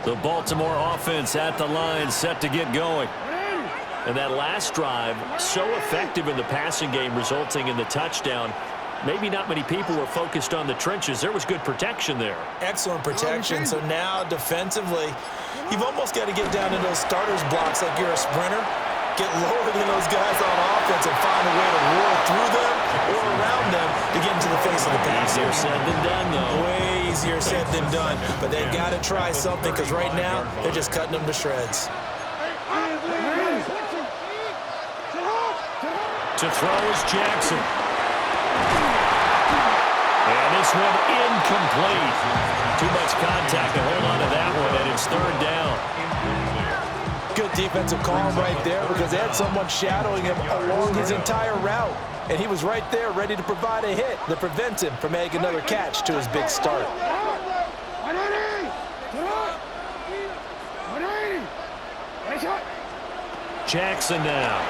The Baltimore offense at the line, set to get going. And that last drive, so effective in the passing game, resulting in the touchdown. Maybe not many people were focused on the trenches. There was good protection there. Excellent protection. So now defensively, you've almost got to get down in those starters blocks like you're a sprinter. Get lower than those guys on offense and find a way to roar through them or around them to get into the face of the pass. Easier said than done, though. Way easier said than done. But they've got to try something because right now they're just cutting them to shreds. To throw is Jackson. And this one incomplete. Too much contact to hold on to that one, and it's third down. Good defensive call right there because they had someone shadowing him along his entire route. And he was right there ready to provide a hit that prevents him from making another catch to his big start. Jackson now.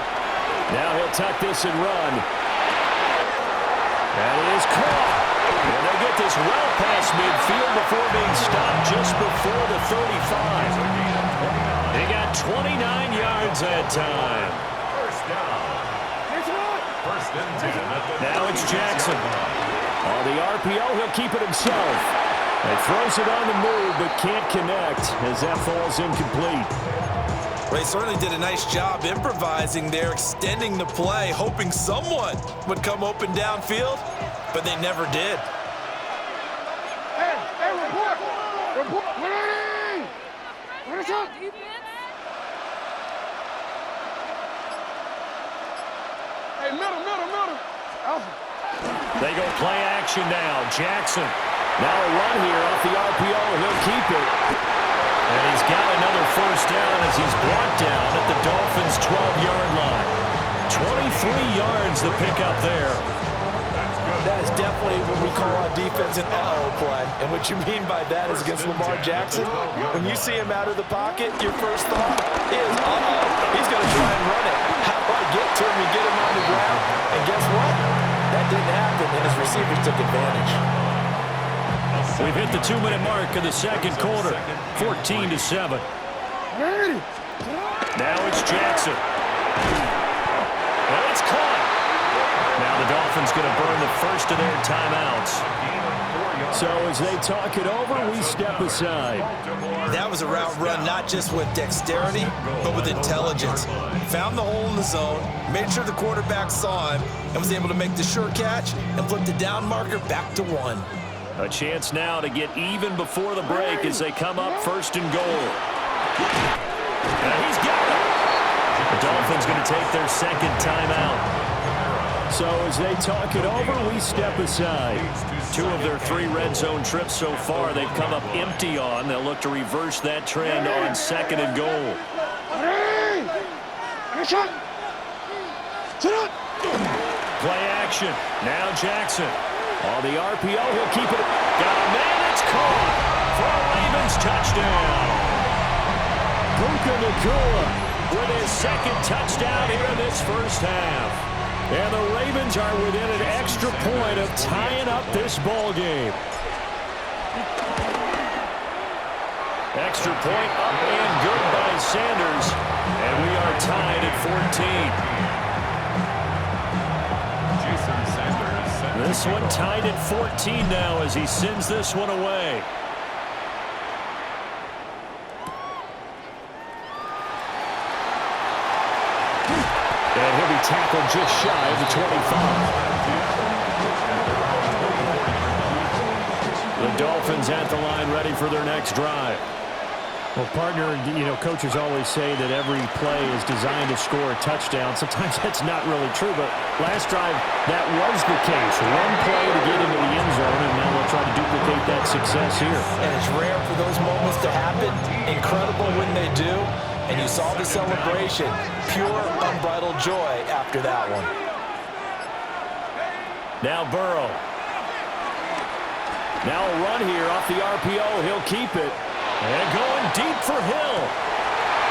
Now he'll tuck this and run. That is caught. And they get this well past midfield before being stopped just before the 35. They got 29 yards that time. First down. First and 10. Now it's Jackson. On the RPO, he'll keep it himself. He throws it on the move, but can't connect as that falls incomplete. They certainly did a nice job improvising there, extending the play, hoping someone would come open downfield, but they never did. Hey, report! Report! What is up? Hey, middle. Alpha. They go play action now. Jackson. Now a run here off the RPO. He'll keep it. And he's got another first down as he's brought down at the Dolphins' 12-yard line. 23 yards the pickup there. That is definitely what we call on defense an uh-oh play. And what you mean by that is against Lamar Jackson, when you see him out of the pocket, your first thought is, uh-oh, he's going to try and run it. How do I get to him and get him on the ground? And guess what? That didn't happen, and his receivers took advantage. We've hit the 2-minute mark of the second quarter, 14-7. Now it's Jackson. And it's caught. Now the Dolphins going to burn the first of their timeouts. So as they talk it over, we step aside. That was a route run not just with dexterity, but with intelligence. Found the hole in the zone, made sure the quarterback saw him, and was able to make the sure catch and flip the down marker back to 1. A chance now to get even before the break as they come up first and goal. And he's got it. The Dolphins going to take their second timeout. So as they talk it over, we step aside. 2 of their 3 red zone trips so far they've come up empty on. They'll look to reverse that trend on second and goal. Play action. Now Jackson. On the RPO, he'll keep it. Got a man, it's caught for a Ravens touchdown. Puka Nacua with his second touchdown here in this first half. And the Ravens are within an extra point of tying up this ball game. Extra point up and good by Sanders. And we are tied at 14. This one tied at 14 now as he sends this one away. And he'll be tackled just shy of the 25. The Dolphins at the line ready for their next drive. Well, partner, coaches always say that every play is designed to score a touchdown. Sometimes that's not really true, but last drive, that was the case. One play to get into the end zone, and now they'll try to duplicate that success here. And it's rare for those moments to happen. Incredible when they do. And you saw the celebration. Pure, unbridled joy after that one. Now Burrow. Now a run here off the RPO. He'll keep it. And going deep for Hill.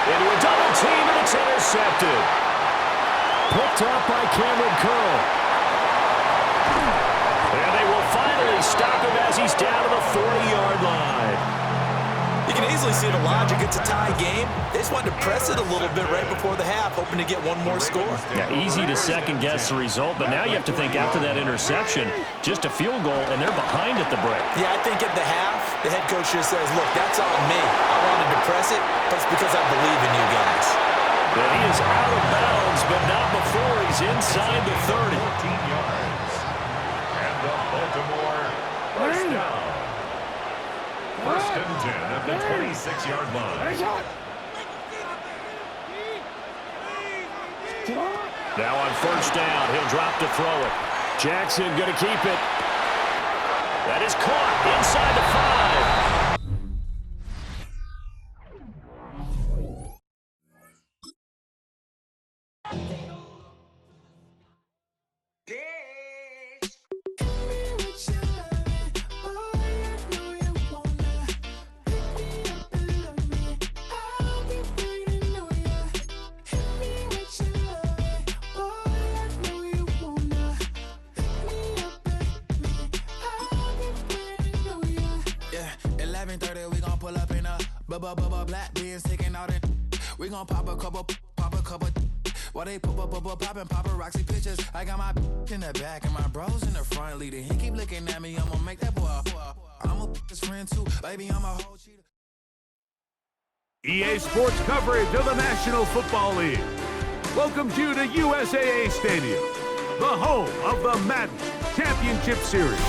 Into a double team, and it's intercepted. Picked up by Cameron Curl. And they will finally stop him as he's down to the 40-yard line. You can easily see the logic. It's a tie game. They just wanted to press it a little bit right before the half, hoping to get one more score. Yeah, easy to second-guess the result, but now you have to think after that interception, just a field goal, and they're behind at the break. Yeah, I think at the half, the head coach just says, look, that's on me. I wanted to press it, but it's because I believe in you guys. And he is out of bounds, but not before he's inside the 30. 14 yards. And the Baltimore first down. First and 10 at the 26-yard line. Now on first down, he'll drop to throw it. Jackson going to keep it. That is caught inside the 5. Black beans taking out it. We gon' pop a couple. While they poppin' paparazzi pictures. I got my in the back and my bros in the front leading. He keep looking at me, I'ma make that boy. I'm a his friend too, baby, I'm a whole cheater. EA Sports coverage of the National Football League welcomes you to USAA Stadium, the home of the Madden Championship Series.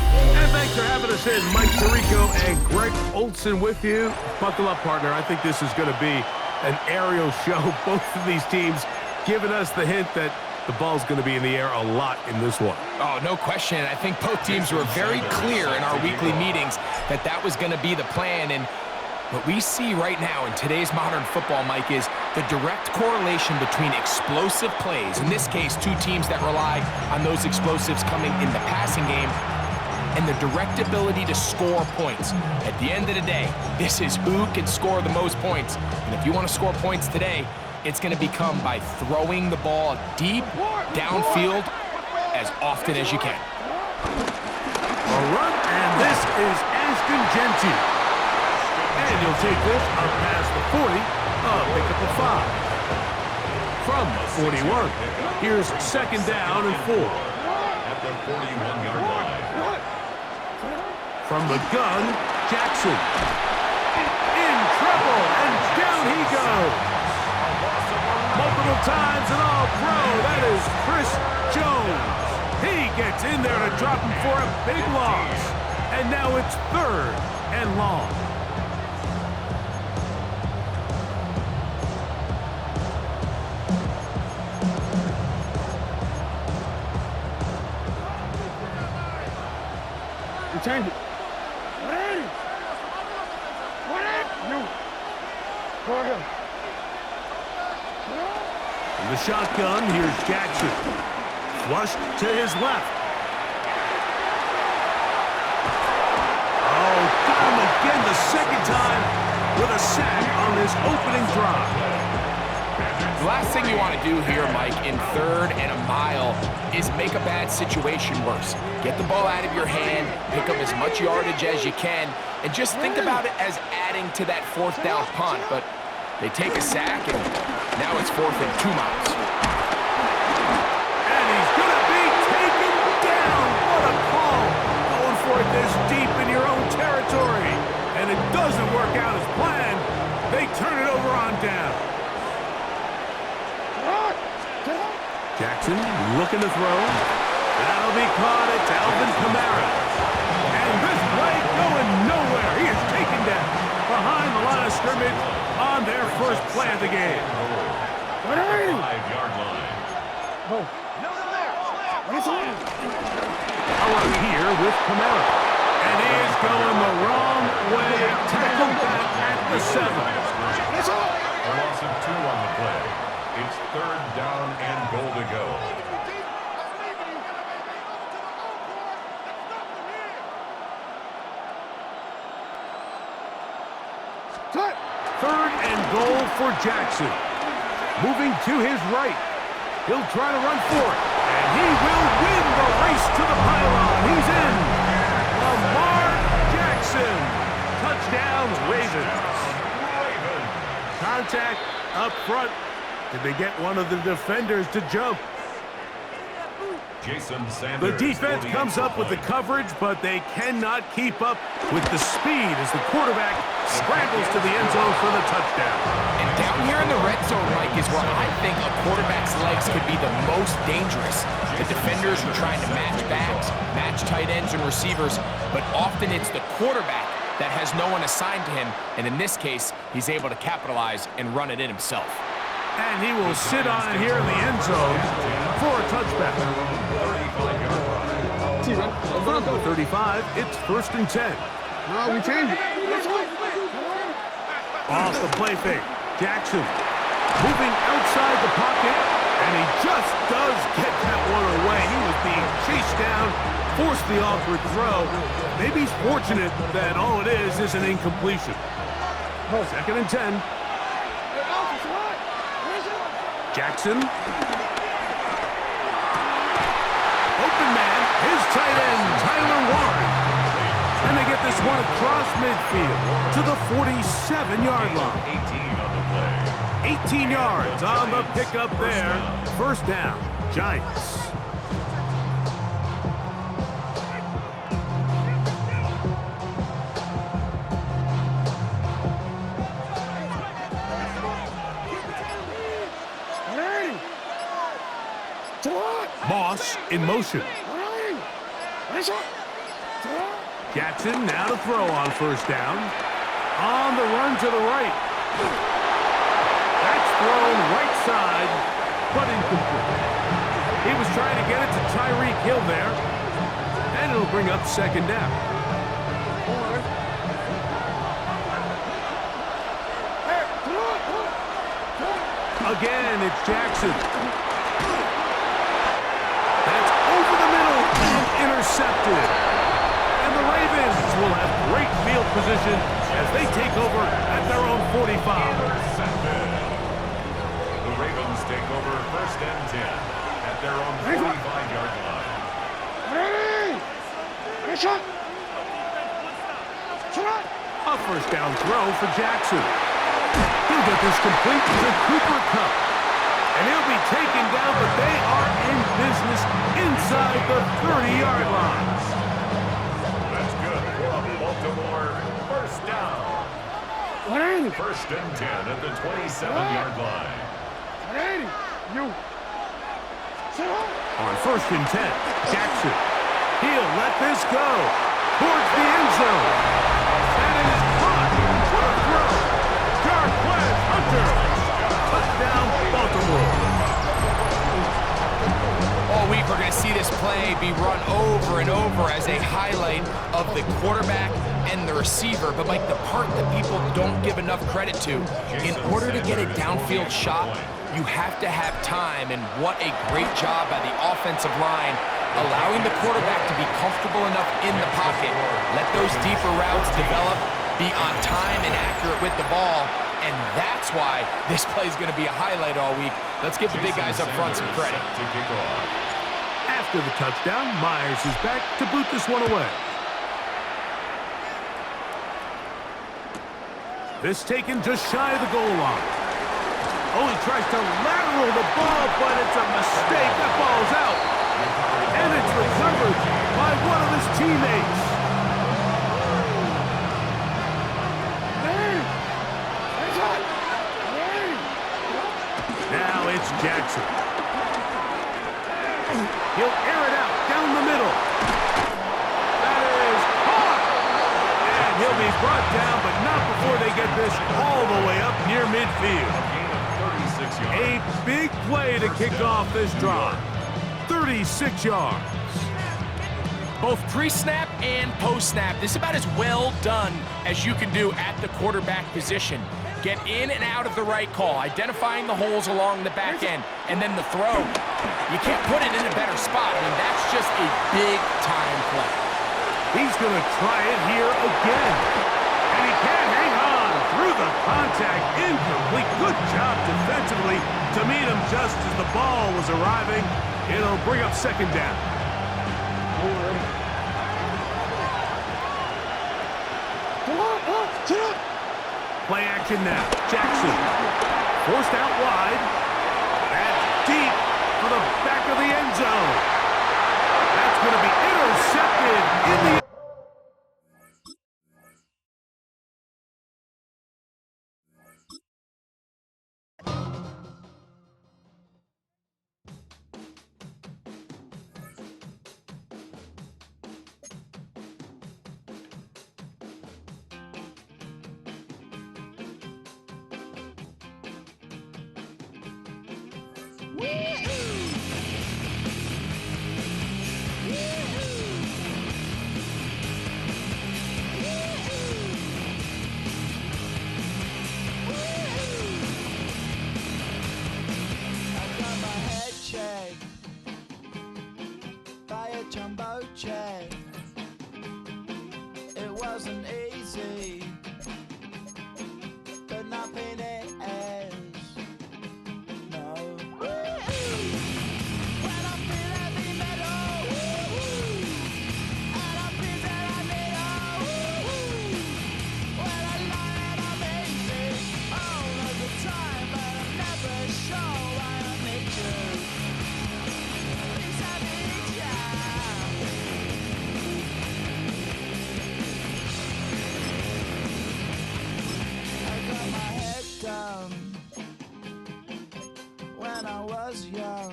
And thanks for having us in. Mike Tirico and Greg Olson with you. Buckle up, partner. I think this is going to be an aerial show. Both of these teams giving us the hint that the ball's going to be in the air a lot in this one. Oh, no question. I think both teams were very clear in our weekly meetings that that was going to be the plan. And what we see right now in today's modern football, Mike, is the direct correlation between explosive plays, in this case, two teams that rely on those explosives coming in the passing game, and the direct ability to score points. At the end of the day, this is who can score the most points. And if you want to score points today, it's going to become by throwing the ball deep, downfield, as often as you can. A run, and this is Ashton Genty. And you'll take this up past the 40, pick up a 5. From the 41, here's second down and 4. At the 41-yard line. From the gun, Jackson. In trouble, and down he goes. Multiple times and all pro, that is Chris Jones. He gets in there to drop him for a big loss. And now it's 3rd and long. Change it. From the shotgun, here's Jackson. Flushed to his left. Oh, got him again the second time with a sack on this opening drive. The last thing you want to do here, Mike, in 3rd and a mile is make a bad situation worse. Get the ball out of your hand, pick up as much yardage as you can, and just think about it as adding to that 4th down punt. But they take a sack, and now it's 4th and 2 miles. And he's going to be taken down. What a call. Going for it this deep in your own territory. And it doesn't work out as planned. They turn it over on down. Jackson looking to throw. That'll be caught. It's Alvin Kamara. And this play going nowhere. He is taken down behind the line of scrimmage on their first play of the game. 5-yard line. Power here with Kamara. And he is going the wrong way. Tackled back at the 7. A loss of 2 on the play. It's 3rd down and goal to go. Third and goal for Jackson. Moving to his right. He'll try to run for it. And he will win the race to the pylon. He's in. Lamar Jackson. Touchdown, Ravens. Contact up front. Did they get one of the defenders to jump? The defense comes up with the coverage, but they cannot keep up with the speed as the quarterback scrambles to the end zone for the touchdown. And down here in the red zone, Mike, is where I think a quarterback's legs could be the most dangerous. The defenders are trying to match backs, match tight ends and receivers, but often it's the quarterback that has no one assigned to him, and in this case, he's able to capitalize and run it in himself. And he will sit on it here in the end zone for a touchback. From the 35, it's 1st and 10. No, we changed it. Off the play fake. Jackson moving outside the pocket, and he just does get that one away. He was being chased down, forced the awkward throw. Maybe he's fortunate that all it is an incompletion. 2nd and 10. Jackson. Open man, his tight end, Tyler Warren. And they get this one across midfield to the 47-yard line. 18 yards on the pickup there. 1st down, Giants. Moss in motion. Jackson now to throw on 1st down. On the run to the right. That's thrown right side, but incomplete. He was trying to get it to Tyreek Hill there, and it'll bring up 2nd down. Again, it's Jackson. That's over the middle and intercepted. And the Ravens will have great field position as they take over at their own 45. The Ravens take over 1st and 10 at their own 45-yard line. A 1st down throw for Jackson. He'll get this complete to Cooper Kupp. And he'll be taken down, but they are in business inside the 30-yard line. That's good for Baltimore. 1st down. 1st and 10 at the 27-yard line. On 1st and 10, Jackson. He'll let this go towards the end zone. That is caught. What a throw. Jarquez Hunter. Touchdown, Baltimore. All week, we're going to see this play be run over and over as a highlight of the quarterback and the receiver. But, Mike, the part that people don't give enough credit to, in order to get a downfield shot, you have to have time. And what a great job by the offensive line, allowing the quarterback to be comfortable enough in the pocket, let those deeper routes develop, be on time and accurate with the ball. And that's why this play is going to be a highlight all week. Let's give the big guys up front some credit. After the touchdown, Myers is back to boot this one away. This taken just shy of the goal line. Oh, he tries to lateral the ball, but it's a mistake. That ball's out. And it's recovered by one of his teammates. Now it's Jackson. He'll air it out down the middle. That is caught. And he'll be brought down, but not before they get this all the way up near midfield. A big play to kick off this drive. 36 yards. Both pre-snap and post-snap, this is about as well done as you can do at the quarterback position. Get in and out of the right call, identifying the holes along the back end, and then the throw. You can't put it in a better spot. I mean, that's just a big-time play. He's going to try it here again. And he can't hang on through the contact. Incomplete. Good job defensively to meet him just as the ball was arriving. It'll bring up 2nd down. Play action now. Jackson. Forced out wide. That's deep for the back of the end zone. That's going to be intercepted in the... Jumbo jet. It wasn't easy, but nothing is. No. When I feel heavy metal, and I feel that I need when I lie and I'm easy all of the time, but I'm never sure why I need you. Things I need you. Down when I was young.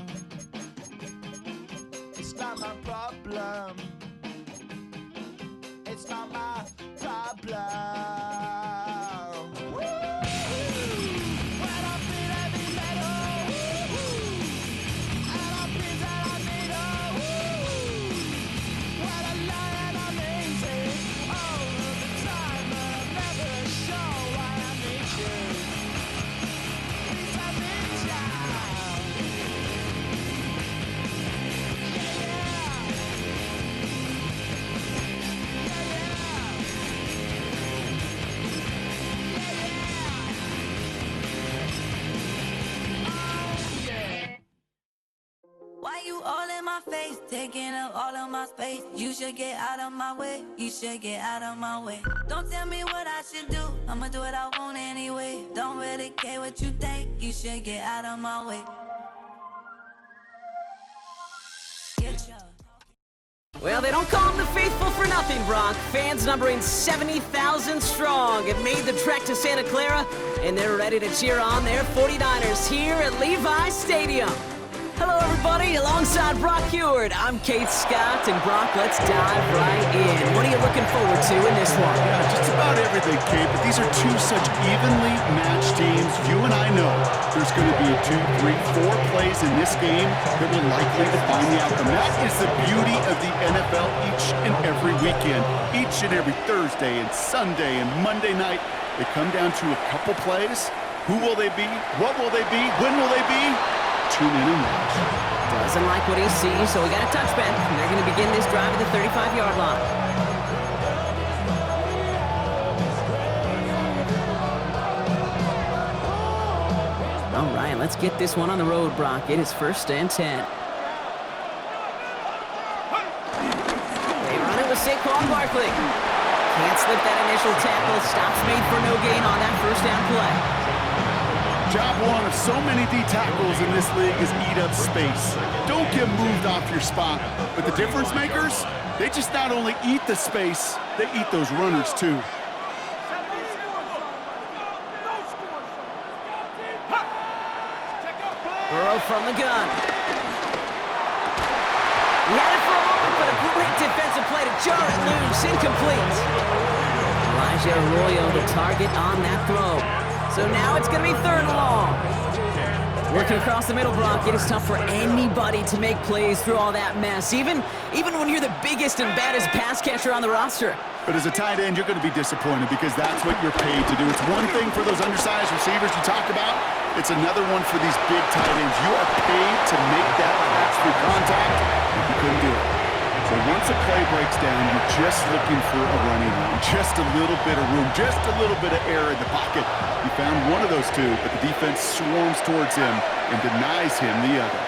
It's not my problem. It's not my problem. When I feel heavy metal, and I feel that I need when I lie and I'm easy all of the time, but I'm never sure why I need you. Why you all in my face, taking up all of my space? You should get out of my way, you should get out of my way. Don't tell me what I should do, I'ma do what I want anyway. Don't really care what you think, you should get out of my way. Get your... Well, they don't call them the faithful for nothing, Brock. Fans numbering 70,000 strong have made the trek to Santa Clara, and they're ready to cheer on their 49ers here at Levi's Stadium. Hello, everybody. Alongside Brock Heward, I'm Kate Scott, and Brock, let's dive right in. What are you looking forward to in this one? Yeah, just about everything, Kate, but these are two such evenly matched teams. You and I know there's going to be 2, 3, 4 plays in this game that will likely define the outcome. That is the beauty of the NFL each and every weekend. Each and every Thursday and Sunday and Monday night, they come down to a couple plays. Who will they be? What will they be? When will they be? Tune in and watch. Doesn't like what he sees, so we got a touchback. And they're going to begin this drive at the 35-yard line. All right, let's get this one on the road, Brock. It is 1st and 10. They run it with Saquon Barkley. Can't slip that initial tackle. Stops made for no gain on that first down play. Job one of so many D tackles in this league is eat up space. Don't get moved off your spot. But the difference makers, they just not only eat the space, they eat those runners too. Burrow from the gun. He had it for a moment, but a great defensive play to jar it loose. Incomplete. Elijah Arroyo the target on that throw. So now it's going to be 3rd and long. Working across the middle, Brock, it is tough for anybody to make plays through all that mess, even when you're the biggest and baddest pass catcher on the roster. But as a tight end, you're going to be disappointed because that's what you're paid to do. It's one thing for those undersized receivers you talk about. It's another one for these big tight ends. You are paid to make that catch through contact, and you couldn't do it. So once a play breaks down, you're just looking for a running lane, just a little bit of room, just a little bit of air in the pocket. He found one of those two, but the defense swarms towards him and denies him the other.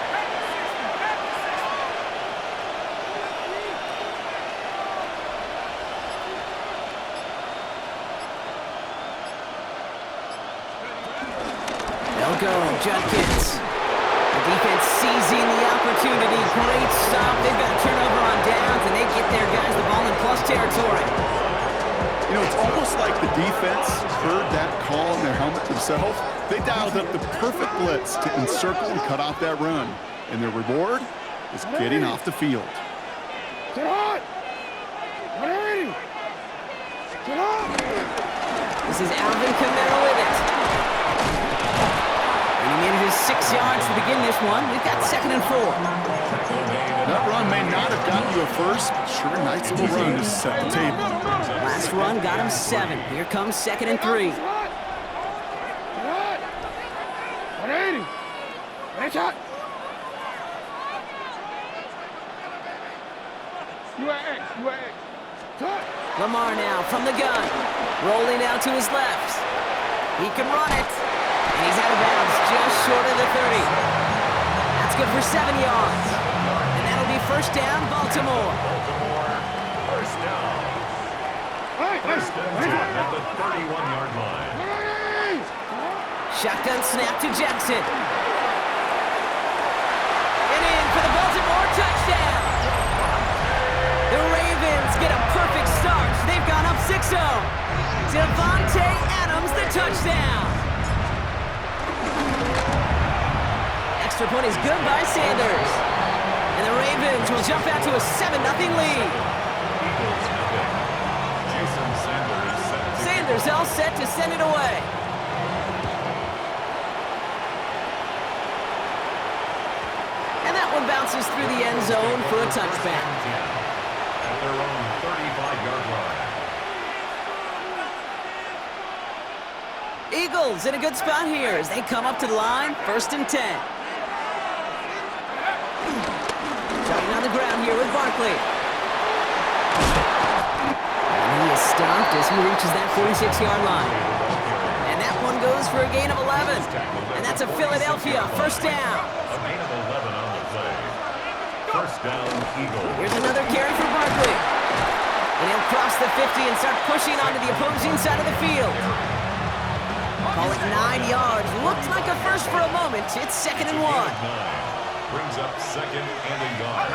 they'll go. Judkins. The defense seizing the opportunity. Great stop. They've got a turnover on downs, and they get their guys the ball in plus territory. You know, it's almost like the defense heard that call in their helmet themselves. They dialed up the perfect blitz to encircle and cut off that run. And their reward is getting off the field. Get hot! Ready! Get hot! This is Alvin Kamara with it. And he manages 6 yards to begin this one. We've got 2nd and 4. That run may not have gotten you a first, but sure, a nice little run to set the table. Last run got him 7. Here comes 2nd and 3. Get hot! 180! Nice shot! You at X, you at X. Cut! Lamar now from the gun. Rolling out to his left. He can run it. And he's out of bounds just short of the 30. That's good for 7 yards. And that'll be first down, Baltimore. First down. First and 10 at the 31-yard line. Shotgun snap to Jackson. And in for the Baltimore touchdown. The Ravens get a perfect start. They've gone up 6-0. Devontae Adams, the touchdown. Extra point is good by Sanders. And the Ravens will jump out to a 7-0 lead. Sanders all set to send it away. And that one bounces through the end zone for a touchback. At their own 35-yard line. Eagles in a good spot here as they come up to the line, 1st and 10. Shotting on the ground here with Barkley. And he is stopped as he reaches that 46-yard line. And that one goes for a gain of 11. And that's a Philadelphia 1st down. A gain of 11 on the play. First down, Eagles. Here's another carry for Barkley. And he'll cross the 50 and start pushing onto the opposing side of the field. Call it 9 yards. Looked like a first for a moment. It's 2nd and 1. Brings up 2nd and a yard.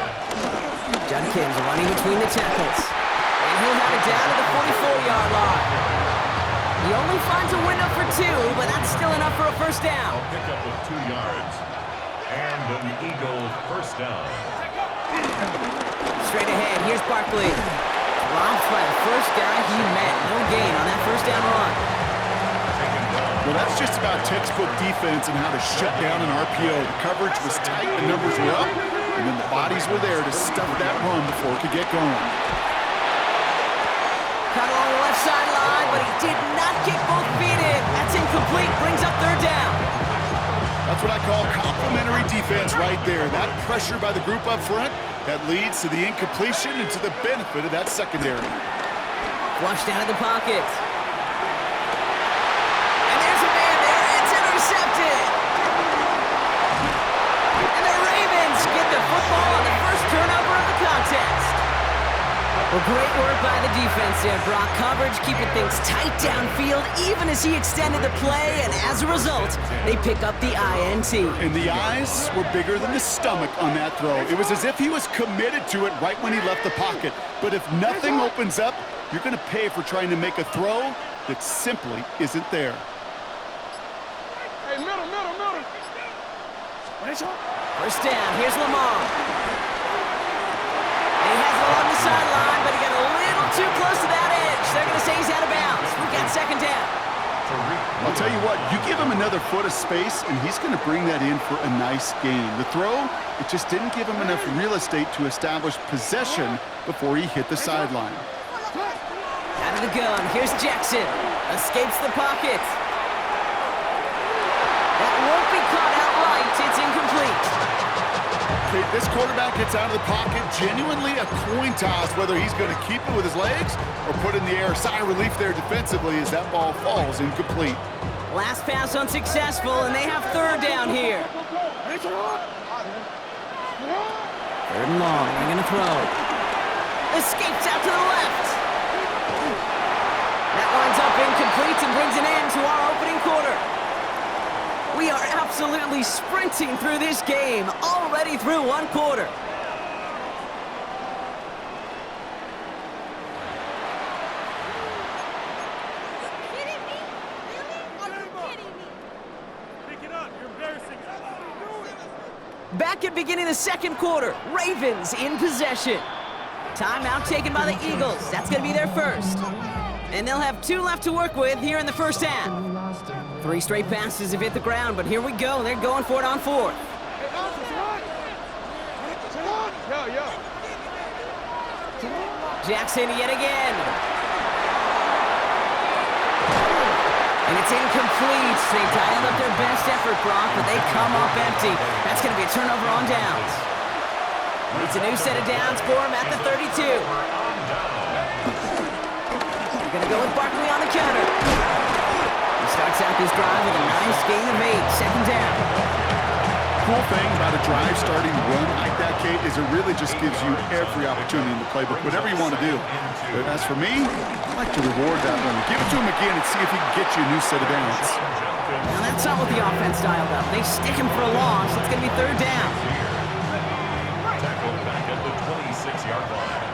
Judkins running between the tackles. And he'll have it down to the 44-yard line. He only finds a window for 2, but that's still enough for a first down. I'll pick up with 2 yards. And an Eagle first down. Straight ahead, here's Barkley. Robbed by the first guy he met. No gain on that first down run. Well, that's just about textbook defense and how to shut down an RPO. The coverage was tight, the numbers were up, and then the bodies were there to stuff that run before it could get going. Caught along the left sideline, but he did not get both feet in. That's incomplete, brings up 3rd down. That's what I call complementary defense right there. That pressure by the group up front, that leads to the incompletion and to the benefit of that secondary. Flushed out of the pocket. And there's a man there. It's intercepted. And the Ravens get the football on the first turnover of the contest. Well, great work by the defense there, Brock. Coverage keeping things tight downfield even as he extended the play, and as a result, they pick up the INT. And the eyes were bigger than the stomach on that throw. It was as if he was committed to it right when he left the pocket. But if nothing opens up, you're going to pay for trying to make a throw that simply isn't there. Hey, middle. First down, here's Lamar. And he has it along the sideline, but he got a little too close to that edge. They're going to say he's out of bounds. We've got 2nd down. I'll tell you what, you give him another foot of space, and he's going to bring that in for a nice gain. The throw, it just didn't give him enough real estate to establish possession before he hit the sideline. Out of the gun, here's Jackson. Escapes the pocket. That won't be caught outright. It's incomplete. Okay, this quarterback gets out of the pocket, genuinely a coin toss whether he's going to keep it with his legs or put in the air. Sigh of relief there defensively as that ball falls incomplete. Last pass unsuccessful, and they have 3rd down here. 3rd and long, they're going to throw. Escapes out to the left. That winds up incomplete and brings an end to our opening quarter. We are absolutely sprinting through this game, already through one quarter. Back at beginning of the second quarter, Ravens in possession. Timeout taken by the Eagles. That's going to be their first. And they'll have 2 left to work with here in the first half. 3 straight passes have hit the ground, but here we go. They're going for it on 4th. Jackson yet again. And it's incomplete. They dialed up their best effort, Brock, but they come up empty. That's going to be a turnover on downs. It's a new set of downs for him at the 32. They're going to go with Barkley on the counter. He starts out this drive with a nice gain of 8, second down. Cool thing about a drive starting to run like that, Kate, is it really just gives you every opportunity in the playbook, whatever you want to do. But as for me, I like to reward that run. Give it to him again and see if he can get you a new set of downs. Now that's not what the offense dialed up. They stick him for a loss. It's going to be 3rd down. Tackled back at the 26-yard line.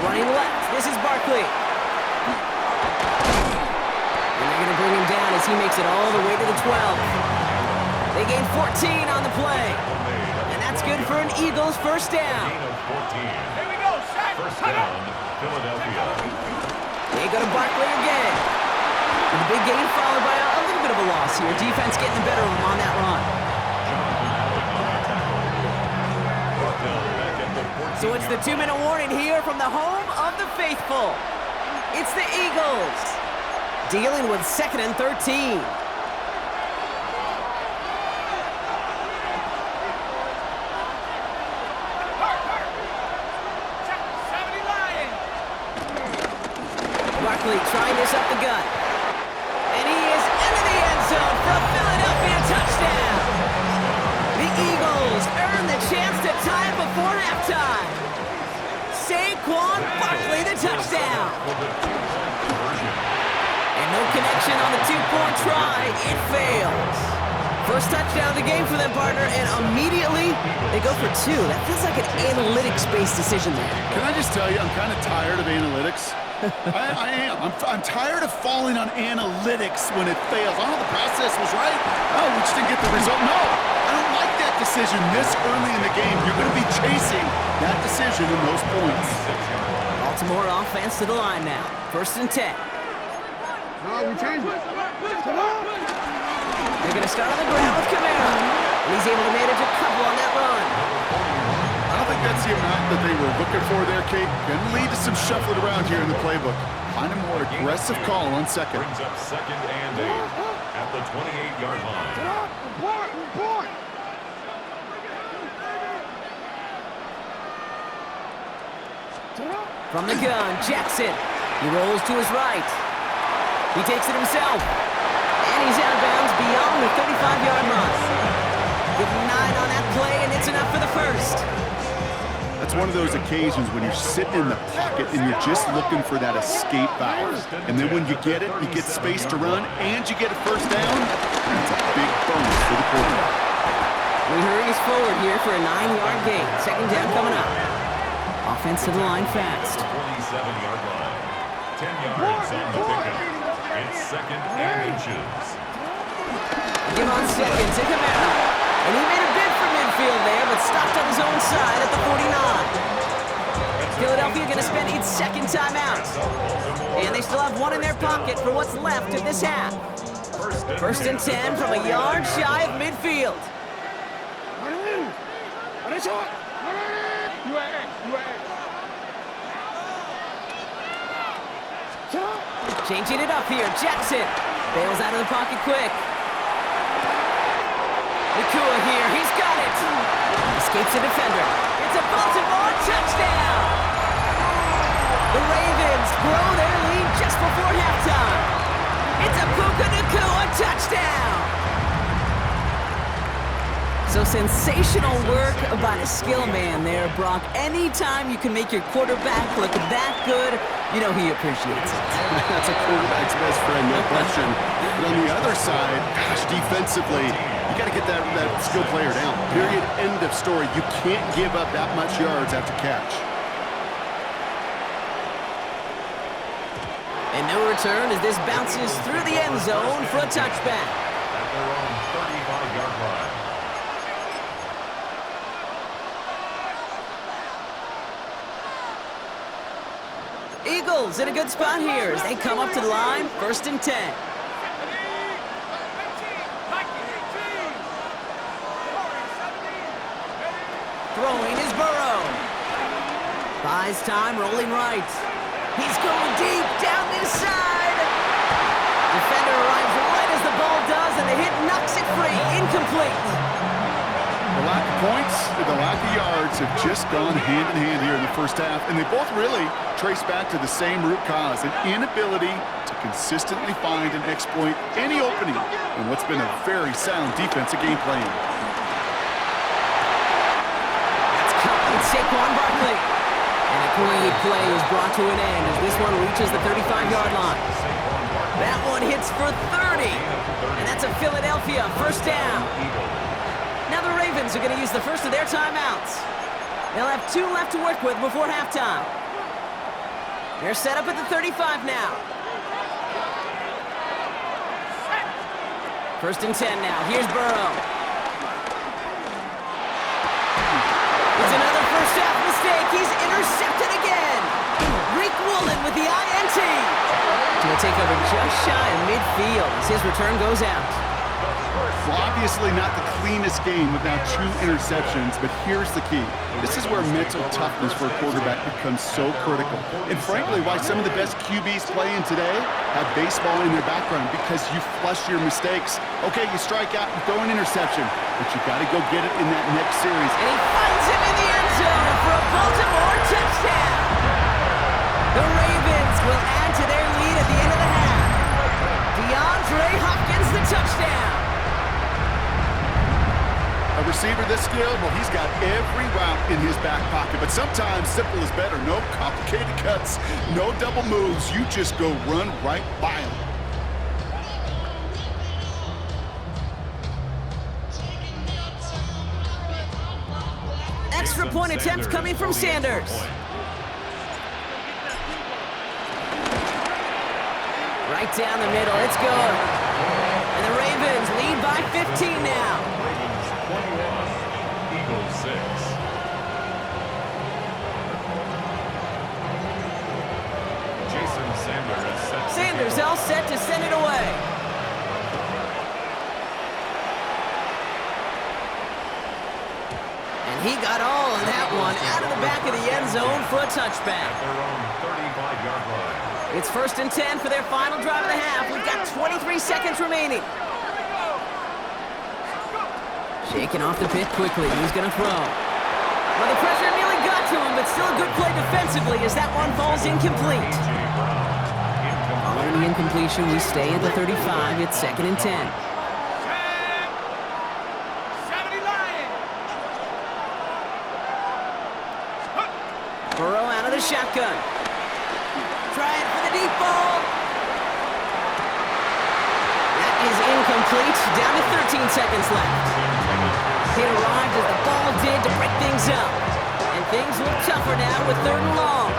Running left. This is Barkley. And they're going to bring him down as he makes it all the way to the 12. They gain 14 on the play. And that's good for an Eagles first down. Gain of 14. Here we go, first down, Philadelphia. They go to Barkley again. And the big gain followed by a little bit of a loss here. Defense getting the better of him on that run. So it's the 2-minute warning here from the home of the faithful. It's the Eagles dealing with 2nd and 13. Barkley trying this up the gut. And he is into the end zone for a Philadelphia touchdown. The Eagles earn the chance to tie it before halftime. Saquon Barkley, the touchdown. And no connection on the 2-point try. It fails. First touchdown of the game for them, partner, and immediately they go for 2. That feels like an analytics-based decision there. Can I just tell you, I'm kind of tired of analytics. I am. I'm tired of falling on analytics when it fails. I know the process was right. Oh, we just didn't get the result. No, I don't like that decision this early in the game. You're going to be chasing that decision in those points. Baltimore offense to the line now. 1st and 10. No, we changed it. They're going to start on the ground with Kamara. And he's able to manage a couple on that run. I don't think that's the amount that they were looking for there, Kate. Going to lead to some shuffling around here in the playbook. Find a more aggressive call on 2nd. Brings up 2nd and 8 at the 28-yard line. Report. From the gun, Jackson. He rolls to his right. He takes it himself. And he's out of bounds beyond the 35-yard line. Give him 9 on that play, and it's enough for the first. That's one of those occasions when you're sitting in the pocket and you're just looking for that escape valve. And then when you get it, you get space to run, and you get a first down. That's a big bonus for the quarterback. We hurries forward here for a 9-yard gain. 2nd down coming up. Offense to the line fast. 27-yard line. 10 yards on the pickup. It's 2nd and inches. Give on 2nd to Kamara. And he made a bid for midfield there, but stopped on his own side at the 49. Philadelphia going to spend its 2nd timeout. And they still have 1 in their pocket for what's left of this half. 1st and 10 from a yard shy of midfield. Changing it up here, Jackson bails out of the pocket quick. Nakua here, he's got it. Escapes the defender. It's a Baltimore touchdown. The Ravens grow their lead just before halftime. It's a Puka Nakua touchdown. So sensational work by a skill man there, Brock. Anytime you can make your quarterback look that good, You know he appreciates it. That's a quarterback's best friend, no question. But on the other side, gosh, defensively, you got to get that skill player down. Period. End of story. You can't give up that much yards after catch. And no return as this bounces through the end zone for a touchback. At their own 35-yard line. Eagles in a good spot here as they come up to the line, 1st and 10. Throwing is Burrow. Buys time, rolling right. He's going deep, down this side. Defender arrives right as the ball does, and the hit knocks it free. Incomplete. The lack of points and the lack of yards have just gone hand in hand here in the first half, and they both really trace back to the same root cause, an inability to consistently find and exploit any opening in what's been a very sound defensive game plan. That's caught with Saquon Barkley. And a great play is brought to an end as this one reaches the 35-yard line. That one hits for 30, and that's a Philadelphia 1st down. Now the Ravens are going to use the first of their timeouts. They'll have 2 left to work with before halftime. They're set up at the 35 now. 1st and 10 now. Here's Burrow. It's another first half mistake. He's intercepted again. Rick Woolen with the INT. He'll take over just shy of midfield as his return goes out. Well, obviously not the cleanest game without 2 interceptions, but here's the key. This is where mental toughness for a quarterback becomes so critical. And frankly, why some of the best QBs playing today have baseball in their background, because you flush your mistakes. Okay, you strike out and throw an interception, but you got to go get it in that next series. And he finds him in the end zone for a Baltimore touchdown. The Ravens will add to their lead at the end of the half. DeAndre Hopkins, the touchdown. A receiver this skilled, well, he's got every route in his back pocket, but sometimes simple is better. No complicated cuts, no double moves. You just go run right by him. Extra point attempt coming from Sanders. Right down the middle, it's good. And the Ravens lead by 15 now. 21, Eagles 6. Jason Sanders all set to send it away. And he got all of that one out of the back of the end zone for a touchback. At their own 35-yard line. It's 1st and 10 for their final drive of the half. We've got 23 seconds remaining. Shaking off the pit quickly. He's going to throw. Well, the pressure nearly got to him, but still a good play defensively as that one falls incomplete. Following the incompletion, we stay at the 35. It's 2nd and 10. Burrow out of the shotgun. Try it for the deep ball. That is incomplete. Down to 13 seconds left. It arrived as the ball did to break things up. And things look tougher now with 3rd and long.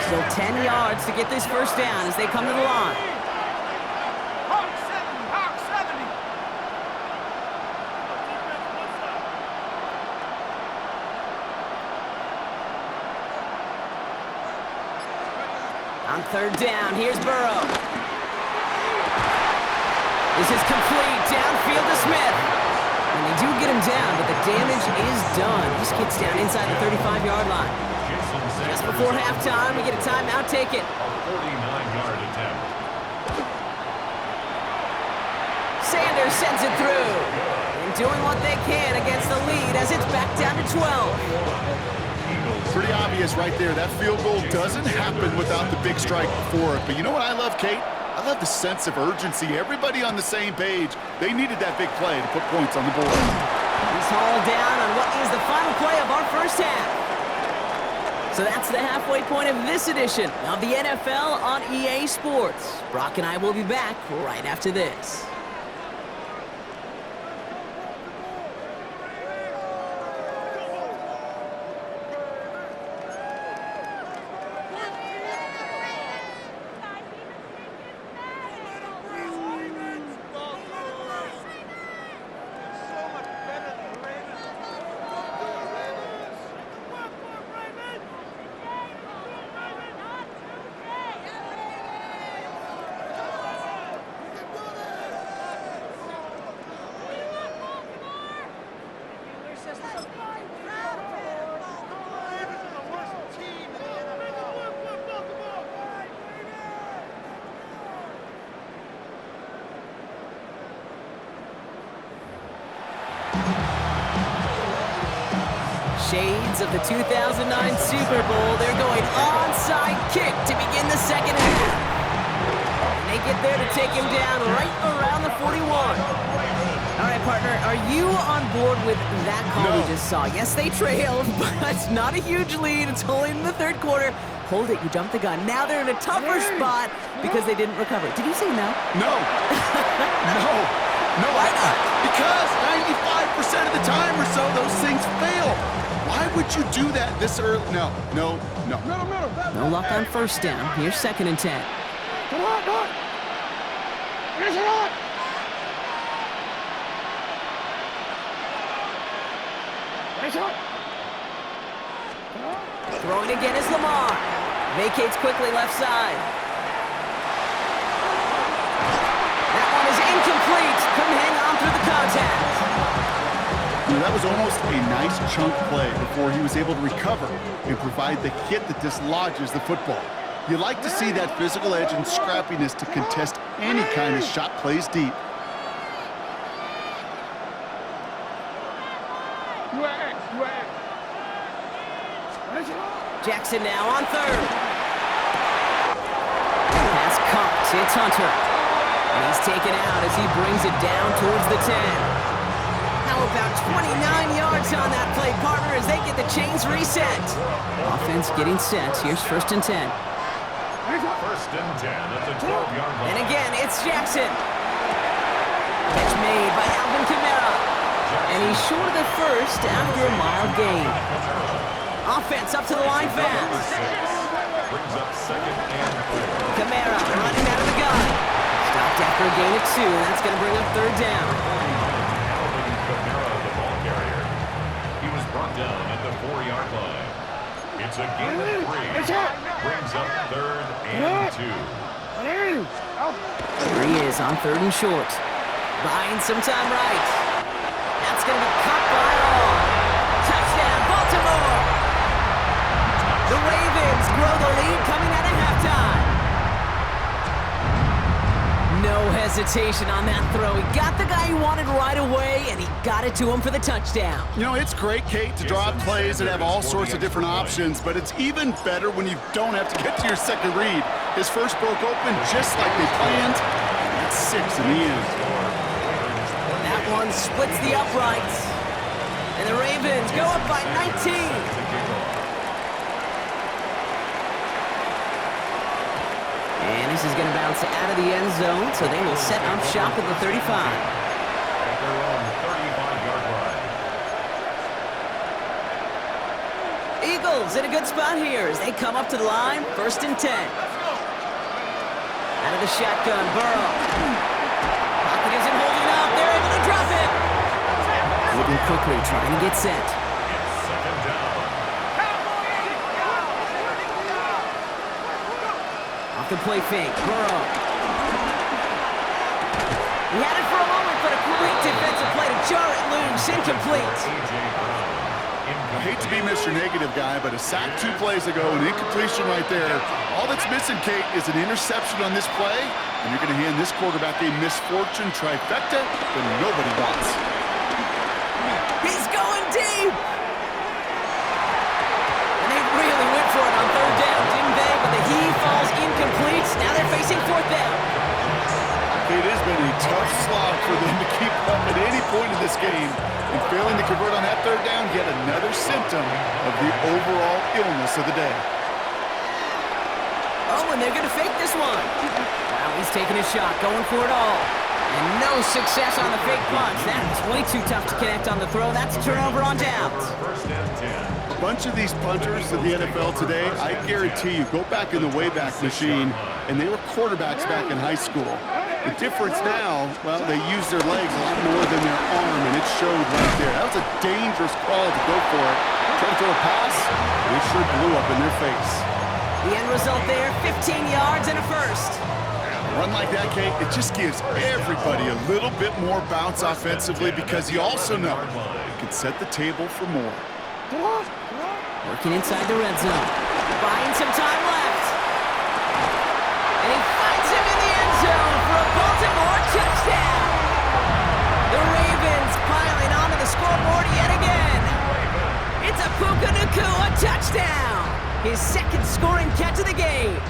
Still 10 yards to get this first down as they come to the line. Hawk 70. On 3rd down, here's Burrow. This is complete. Downfield to Smith. And they do get him down, but the damage is done. He skids down inside the 35-yard line. Just before halftime, we get a timeout taken. A 49-yard attempt. Sanders sends it through. And doing what they can against the lead as it's back down to 12. Pretty obvious right there. That field goal doesn't happen without the big strike before it. But you know what I love, Kate? I love the sense of urgency. Everybody on the same page. They needed that big play to put points on the board. He's hauled down on what is the final play of our first half. So that's the halfway point of this edition of the NFL on EA Sports. Brock and I will be back right after this. Shades of the 2009 Super Bowl. They're going onside kick to begin the second half. And they get there to take him down right around the 41. All right, partner, are you on board with that call we just saw? Yes, they trailed, but it's not a huge lead. It's only in the third quarter. Hold it, you jumped the gun. Now they're in a tougher spot because they didn't recover. Did you say no? No. No. Why not? Because 95% of the time or so, those things fail. Why would you do that this early? No. No luck on first down. Here's 2nd and 10. Come on. Here's it on. Throwing again is Lamar. Vacates quickly left side. That one is incomplete. Couldn't hang on through the contact. That was almost a nice chunk play before he was able to recover and provide the hit that dislodges the football. You like to see that physical edge and scrappiness to contest any kind of shot plays deep. Jackson now on 3rd. Pass caught. It's Hunter. And he's taken out as he brings it down towards the 10. How about 29 yards on that play, partner, as they get the chains reset. Offense getting set. Here's 1st and 10. 1st and 10 at the 12-yard line. And again, it's Jackson. Catch made by Alvin Kamara. And he's short of the first after a mild gain. Offense up to the line fast. Brings up 2nd and 4. Kamara running out of the gun. Stopped after a gain of 2, and that's going to bring up 3rd down. Alvin Kamara, the ball carrier. He was brought down at the 4-yard line. It's a gain of 3. Brings up 3rd and 2. Here he is on 3rd and short. Buying some time right. That's going to be caught by all. Touchdown, Baltimore. The Ravens grow the lead coming out of halftime. No hesitation on that throw. He got the guy he wanted right away, and he got it to him for the touchdown. You know, it's great, Kate, to draw up plays that have all sorts of different options, but it's even better when you don't have to get to your second read. His first broke open just like they planned, and that's 6 in the end. That one splits the uprights, and the Ravens go up by 19. And this is going to bounce out of the end zone, so they will set up shop at the 35. At their own 35-yard line. Eagles in a good spot here as they come up to the line, 1st and 10. Out of the shotgun, Burrow. Pocket isn't holding up. They're able to drop it. Moving quickly, trying to get set. It's 2nd down. Off the play fake, Burrow. He had it for a moment, but a great defensive play to jar it loose. Incomplete. I hate to be Mr. Negative guy, but a sack 2 plays ago, an incompletion right there. All that's missing, Kate, is an interception on this play, and you're going to hand this quarterback a misfortune trifecta that nobody wants. He's going deep. And they really went for it on 3rd down, didn't they? But the heave falls incomplete. Now they're facing 4th down. It has been a tough slog for them to keep up at any point in this game. And failing to convert on that third down, yet another symptom of the overall illness of the day. Oh, and they're going to fake this one. Wow, he's taking a shot, going for it all. And no success on the fake punch. That's way too tough to connect on the throw. That's a turnover on downs. First and 10. A bunch of these punters in the NFL today, I guarantee you, go back in the Wayback Machine, and they were quarterbacks back in high school. The difference now, well, they use their legs a lot more than their arm, and it showed right there. That was a dangerous call to go for it. Try to throw a pass, and it sure blew up in their face. The end result there, 15 yards and a first. A run like that, Kate, it just gives everybody a little bit more bounce offensively because you also know it can set the table for more. Working inside the red zone. Buying some time left. And he finds him in the end zone for a Baltimore touchdown. The Ravens piling onto the scoreboard yet again. It's a Puka Nacua touchdown. His second scoring catch of the game.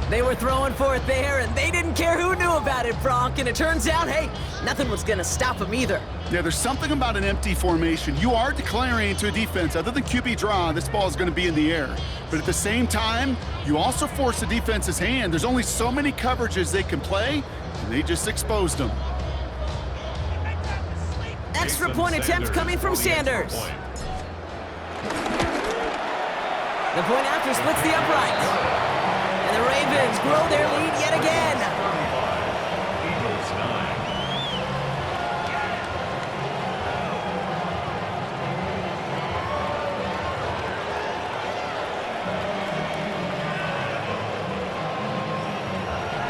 They were throwing for it there, and they didn't care who knew about it, Bronk. And it turns out, hey, nothing was going to stop them either. Yeah, there's something about an empty formation. You are declaring to a defense, other than QB draw, this ball is going to be in the air. But at the same time, you also force the defense's hand. There's only so many coverages they can play, and they just exposed them. Extra point attempt coming from Sanders. The point after splits the upright. And the Ravens grow their lead yet again. Eagles 9.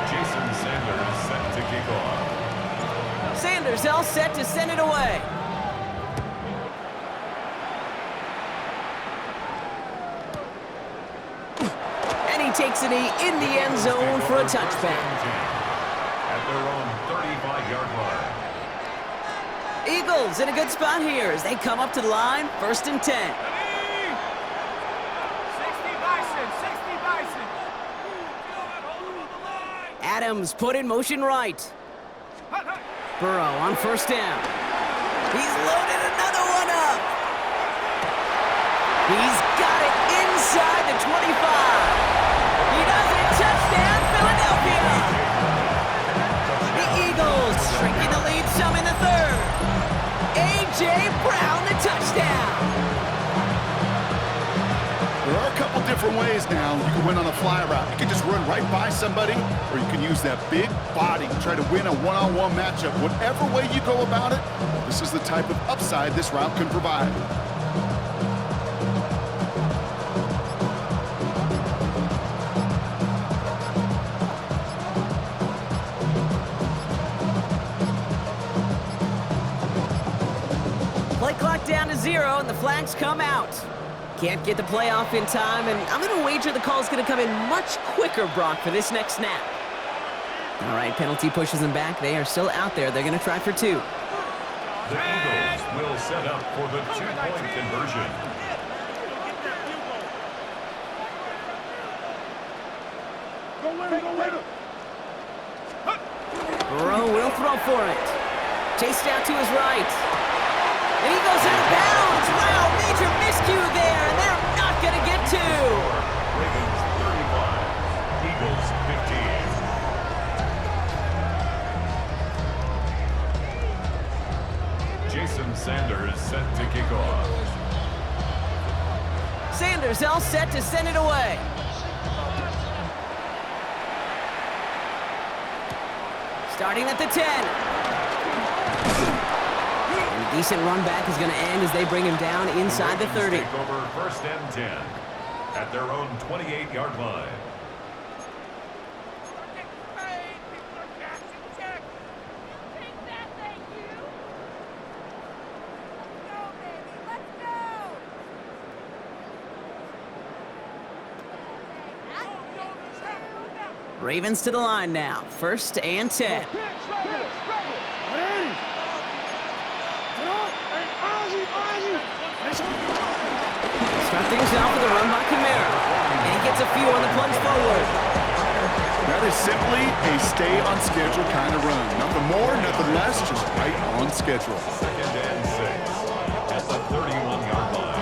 Jason Sanders set to kick off. Sanders all set to send it away. Takes it in the end zone for a touchback. At their own 35-yard line. Eagles in a good spot here as they come up to the line, 1st and 10. 60 Bison. Adams put in motion right. Burrow on 1st down. He's loaded another one up. He's got it inside the 25. He does it, touchdown, Philadelphia! The Eagles shrinking the lead some in the 3rd. A.J. Brown, the touchdown! There are a couple different ways now you can win on a fly route. You can just run right by somebody, or you can use that big body and try to win a one-on-one matchup. Whatever way you go about it, this is the type of upside this route can provide. Down to 0, and the flags come out. Can't get the play off in time, and I'm going to wager the call's going to come in much quicker, Brock, for this next snap. All right, penalty pushes them back. They are still out there. They're going to try for 2. The Eagles will set up for the 2-point conversion. Burrow will throw for it. Chased out to his right. And he goes out of bounds. Wow, major miscue there, and they're not going to get 2. Ravens 35, Eagles 15. Jason Sanders set to kick off. Sanders all set to send it away. Starting at the 10. Decent run back is going to end as they bring him down inside the 30. Take over 1st and 10 at their own 28-yard line. Ravens to the line now, 1st and 10. Start things off with a run by Kamara. And he gets a few on the plunge forward. That is simply a stay-on-schedule kind of run. Nothing more, nothing less, just right on schedule. 2nd and 6 at the 31-yard line.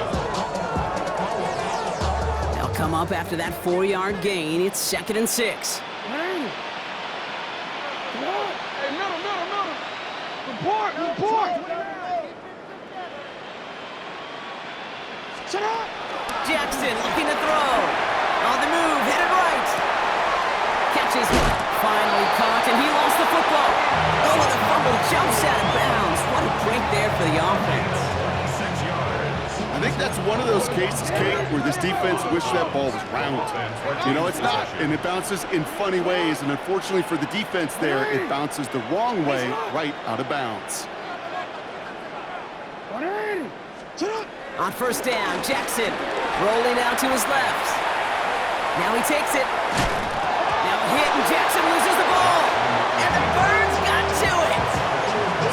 They'll come up after that 4-yard gain. It's 2nd and 6. Hey, middle. Report. Shut up. Jackson looking to throw. On the move, headed right. Catches one. Finally caught, and he lost the football. Oh, the fumble jumps out of bounds. What a break there for the offense. 6 yards. I think that's one of those cases, Kate, where this defense wished that ball was round. You know, it's not, and it bounces in funny ways, and unfortunately for the defense there, it bounces the wrong way right out of bounds. On 1st down, Jackson rolling out to his left. Now he takes it. Now hit, and Jackson loses the ball. And the Birds got to it.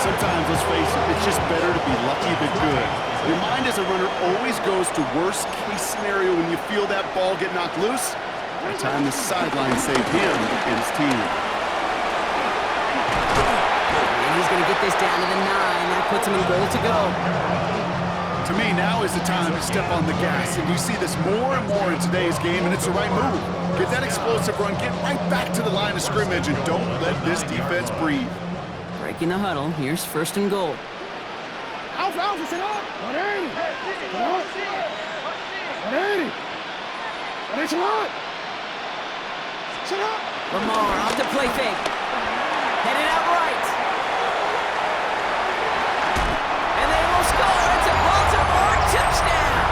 Sometimes, let's face it, it's just better to be lucky than good. Your mind as a runner always goes to worst case scenario when you feel that ball get knocked loose. By the time the sideline saved him and his team. And he's going to get this down to the 9. That puts him in goal to go. To me, now is the time to step on the gas, and you see this more and more in today's game, and it's the right move. Get that explosive run, get right back to the line of scrimmage, and don't let this defense breathe. Breaking the huddle, here's 1st and goal. Alpha, sit up. 180. Sit up. Lamar off the play fake. Headed out right. And they will score. It's a Baltimore touchdown.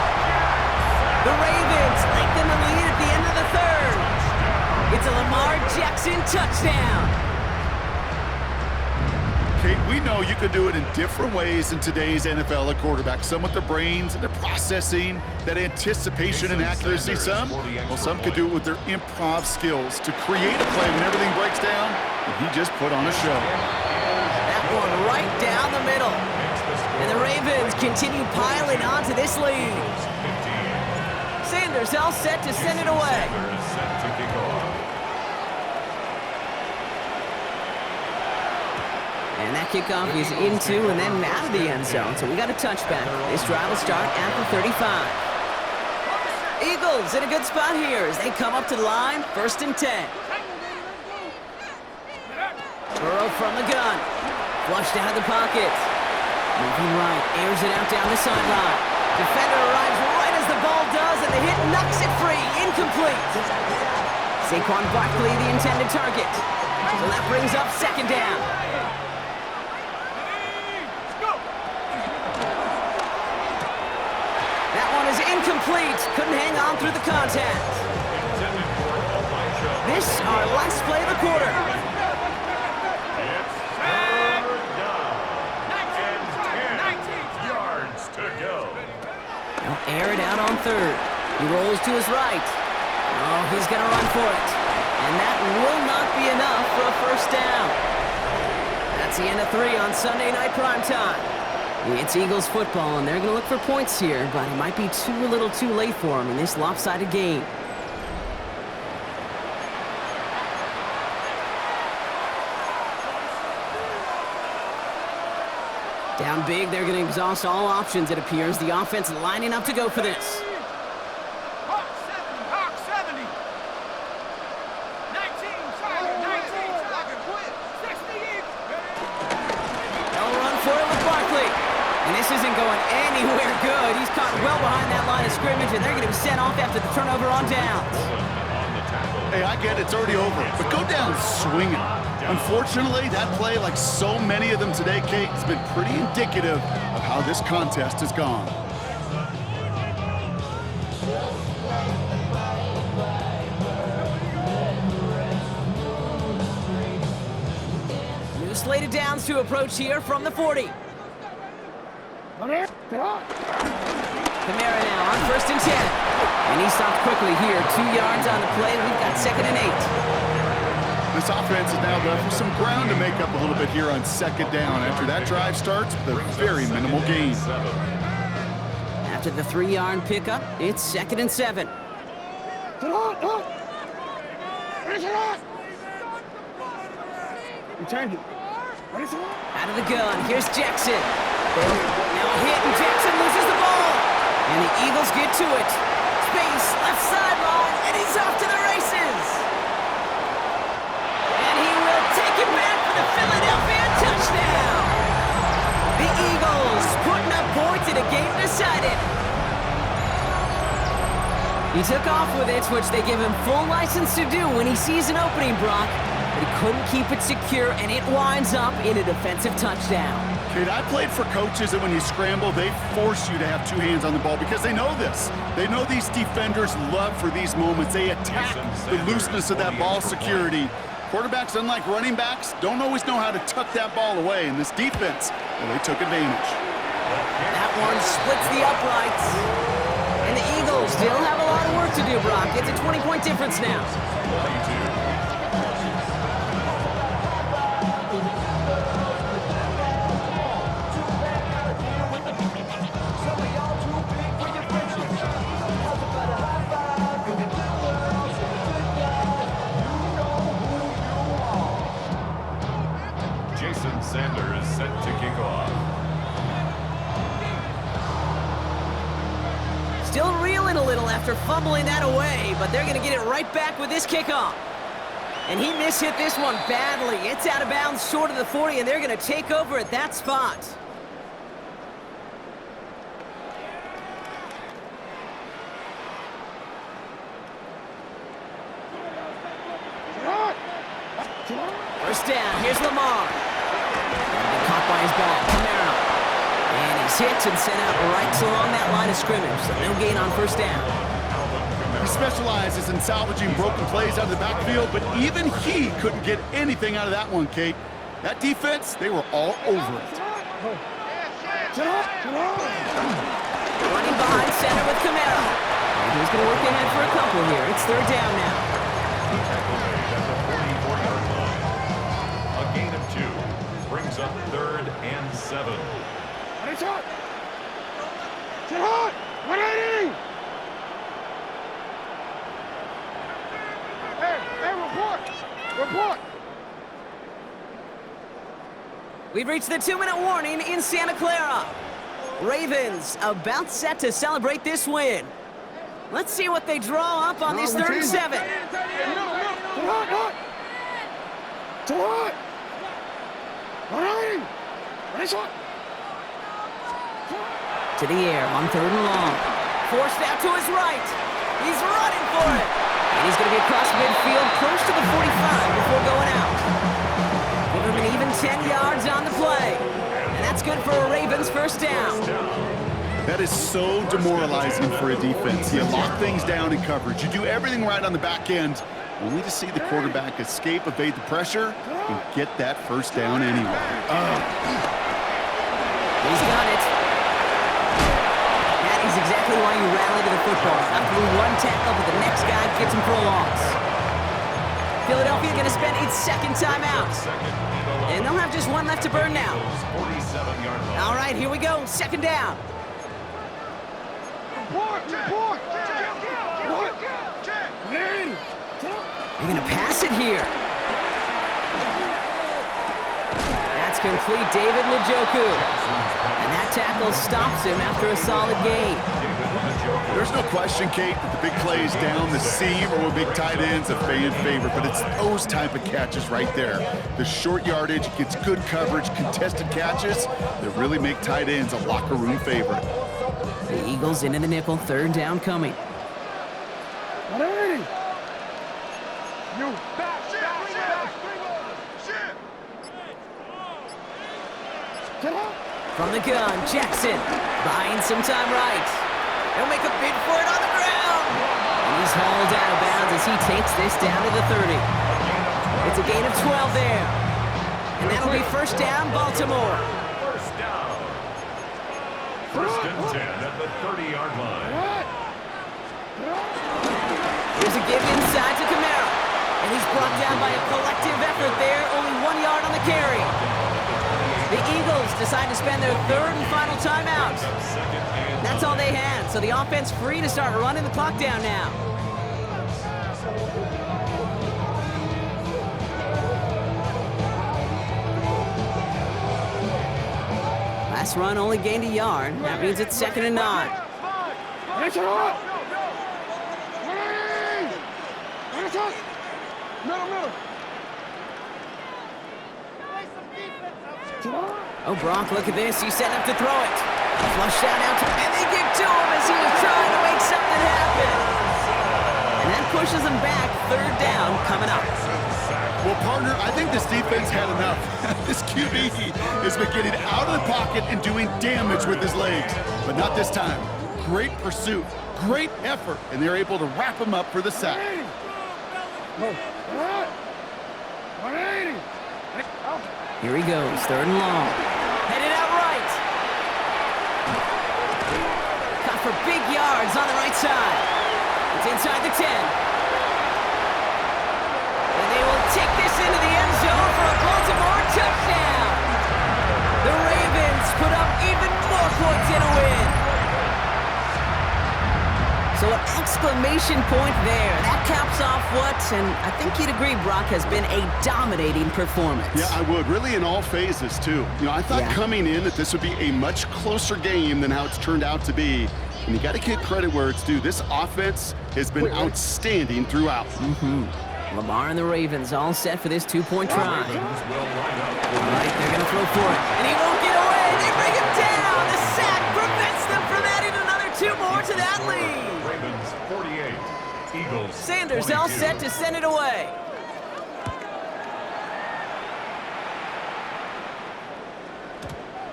The Ravens lengthen the lead at the end of the 3rd. It's a Lamar Jackson touchdown. Kate, we know you can do it in different ways in today's NFL at quarterback. Some with their brains and their processing, that anticipation and accuracy. Some could do it with their improv skills to create a play when everything breaks down, and he just put on a show. That one right down the middle. And the Ravens continue piling onto this lead. Sanders all set to send it away. Set to kick off. And that kickoff is into and then out of the end zone. So we got a touchback. This drive will start at the 35. Eagles in a good spot here as they come up to the line. 1st and 10. Burrow from the gun. Flushed out of the pocket. Moving right. Airs it out down the sideline. Defender arrives right as the ball does, and the hit knocks it free. Incomplete. Saquon Barkley, the intended target. So that brings up 2nd down. Incomplete. Couldn't hang on through the contact. This our last play of the quarter. It's 3rd down. 19 yards to go. They'll air it out on 3rd. He rolls to his right. Oh, he's going to run for it. And that will not be enough for a 1st down. That's the end of 3 on Sunday Night Primetime. It's Eagles football, and they're going to look for points here, but it might be a little too late for them in this lopsided game. Down big, they're going to exhaust all options, it appears. The offense lining up to go for this. Hawk 70. 19, Tiger, 60. They'll run for it with Barkley. And this isn't going anywhere good. He's caught well behind that line of scrimmage, and they're going to be sent off after the turnover on downs. Hey, I get it, it's already over, but go down swinging. Unfortunately, that play, like so many of them today, Kate, has been pretty indicative of how this contest has gone. New slated downs to approach here from the 40. Kamara now on 1st and 10. And he stopped quickly here. 2 yards on the play. We've got 2nd and 8. This offense is now left with some ground to make up a little bit here on 2nd down after that drive starts with a very minimal gain. After the 3-yard pickup, it's 2nd and 7. Out of the gun, here's Jackson. Now a hit, and Jackson loses the ball. And the Eagles get to it. Space, left sideline, and he's off to the races. And he will take it back for the Philadelphia touchdown. The Eagles putting up points in a game decided. He took off with it, which they give him full license to do when he sees an opening, Brock. But he couldn't keep it secure, and it winds up in a defensive touchdown. Kid, I played for coaches that when you scramble, they force you to have two hands on the ball because they know this. They know these defenders love for these moments. They attack the looseness of that ball security. Quarterbacks, unlike running backs, don't always know how to tuck that ball away. And this defense, well, they took advantage. That one splits the uprights. And the Eagles still have a lot of work to do, Brock. It's a 20-point difference now. Sanders set to kick off. Still reeling a little after fumbling that away, but they're going to get it right back with this kickoff. And he mishit this one badly. It's out of bounds short of the 40, and they're going to take over at that spot. First down, here's Lamar. Caught by his back, Camaro. And he's hit and sent out right along that line of scrimmage, so no gain on first down. He specializes in salvaging broken plays out of the backfield, but even he couldn't get anything out of that one, Kate. That defense, they were all over it. Running behind center with Camaro. And he's going to work ahead for a couple here. It's third down now. A gain of 2. Brings up 3rd and 7. Report! We've reached the 2-minute warning in Santa Clara. Ravens about set to celebrate this win. Let's see what they draw up on this 3rd and 7. To the air on 3rd and long. Forced out to his right. He's running for it. And he's going to be across midfield, close to the 45 before going out. Give him an even 10 yards on the play. And that's good for a Ravens first down. That is so demoralizing for a defense. You lock things down in coverage. You do everything right on the back end, only to see the quarterback escape, evade the pressure, and get that first down anyway. He's got it. That is exactly why you rally to the football. After one tackle, but the next guy gets him for a loss. Philadelphia going to spend its second timeout. And they'll have just one left to burn now. All right, here we go. Second down. They're going to pass it here. That's complete, David Njoku. And that tackle stops him after a solid gain. There's no question, Kate, that the big plays down the seam or with big tight ends a fan favorite, but it's those type of catches right there. The short yardage, gets good coverage, contested catches that really make tight ends a locker room favorite. The Eagles into the nickel, 3rd down coming. From the gun, Jackson buying some time right. He'll make a bid for it on the ground. And he's hauled out of bounds as he takes this down to the 30. It's a gain of 12 there. And that'll be first down, Baltimore. First down. 1st and 10 at the 30-yard line. Here's a give inside to Camaro. And he's brought down by a collective effort there. Only 1 yard on the carry. The Eagles decide to spend their 3rd and final timeout. That's all they had, so the offense free to start running the clock down now. This run only gained a yard. That means it's 2nd and 9. Oh, Brock, look at this. He's set up to throw it. Flushed out to, and they give to him as he was trying to make something happen. And that pushes him back. 3rd down coming up. Well, partner, I think this defense had enough. This QB has been getting out of the pocket and doing damage with his legs. But not this time. Great pursuit, great effort, and they're able to wrap him up for the sack. Here he goes, 3rd and long. Headed out right. Cut for big yards on the right side. It's inside the 10. And they will take this into the end zone for a Baltimore touchdown. The Ravens put up even more points in a win. So an exclamation point there. That caps off what, and I think you'd agree, Brock, has been a dominating performance. Yeah, I would. Really in all phases, too. You know, I thought coming in that this would be a much closer game than how it's turned out to be. And you got to give credit where it's due. This offense has been outstanding throughout. Lamar and the Ravens all set for this 2-point try. All right, they're going to throw for it. And he won't get away. They bring him down. The sack prevents them from adding another 2 more to that lead. Ravens 48, Eagles Sanders 22. all set to send it away.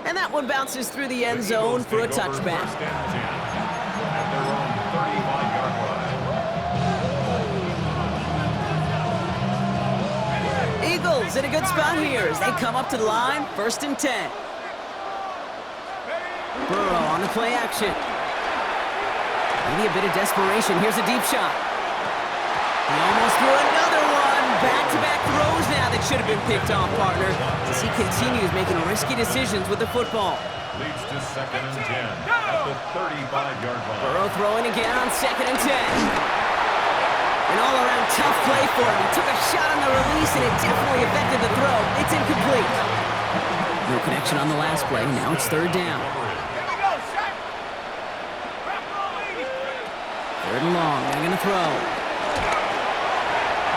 And that one bounces through the end zone for a touchback. First and 10 at their own 35-yard line. Eagles in a good spot here as they come up to the line, 1st and 10. Burrow on the play action. Maybe a bit of desperation. Here's a deep shot. He almost threw another one. Back-to-back throws now that should have been picked off, partner, as he continues making risky decisions with the football. Leads to 2nd and 10 at the 35-yard line. Burrow throwing again on 2nd and 10. An all-around tough play for him. He took a shot on the release, and it definitely affected the throw. It's incomplete. No connection on the last play. Now it's 3rd down. 3rd and long. They're going to throw.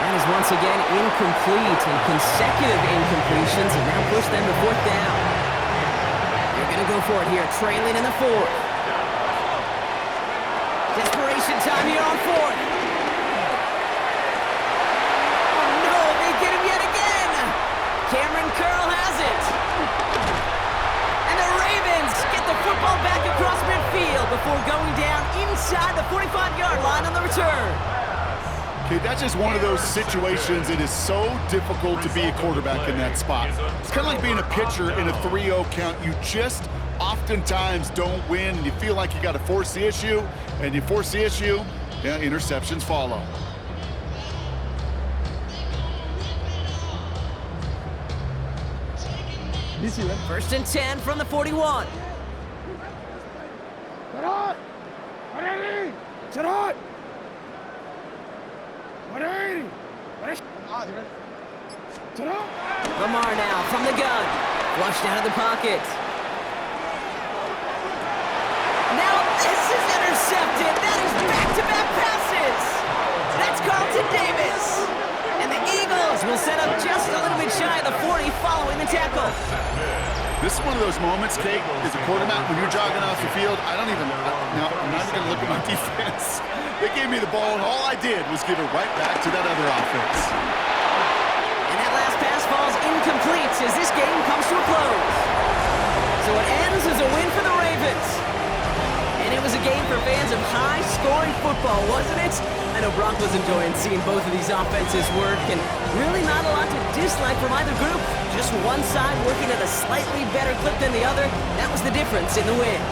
That is once again incomplete, and consecutive incompletions have now pushed them to 4th down. They're going to go for it here, trailing in the 4th. Desperation time here on 4th. Oh no, they get him yet again. Cameron Curl has it. And the Ravens get the football back across midfield before going down inside the 45-yard line on the return. Okay, that's just one of those situations. It is so difficult to be a quarterback in that spot. It's kind of like being a pitcher in a 3-0 count. You just oftentimes don't win, and you feel like you got to force the issue, and you force the issue, yeah, interceptions follow. First and 10 from the 41. Lamar now from the gun. Flushed out of the pocket. Now this is intercepted. That is back-to-back passes. That's Carlton Davis. And the Eagles will set up just a little bit shy of the 40 following the tackle. This is one of those moments, Kate, as a quarterback, when you're jogging off the field, I'm not even going to look at my defense. They gave me the ball, and all I did was give it right back to that other offense. And that last pass falls incomplete as this game comes to a close. So it ends as a win for the Ravens. And it was a game for fans of high-scoring football, wasn't it? I know Brock was enjoying seeing both of these offenses work, and really not a lot to dislike from either group. Just one side working at a slightly better clip than the other. That was the difference in the win.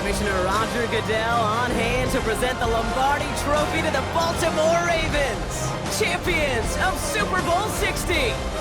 Commissioner Roger Goodell on hand to present the Lombardi Trophy to the Baltimore Ravens, champions of Super Bowl 60.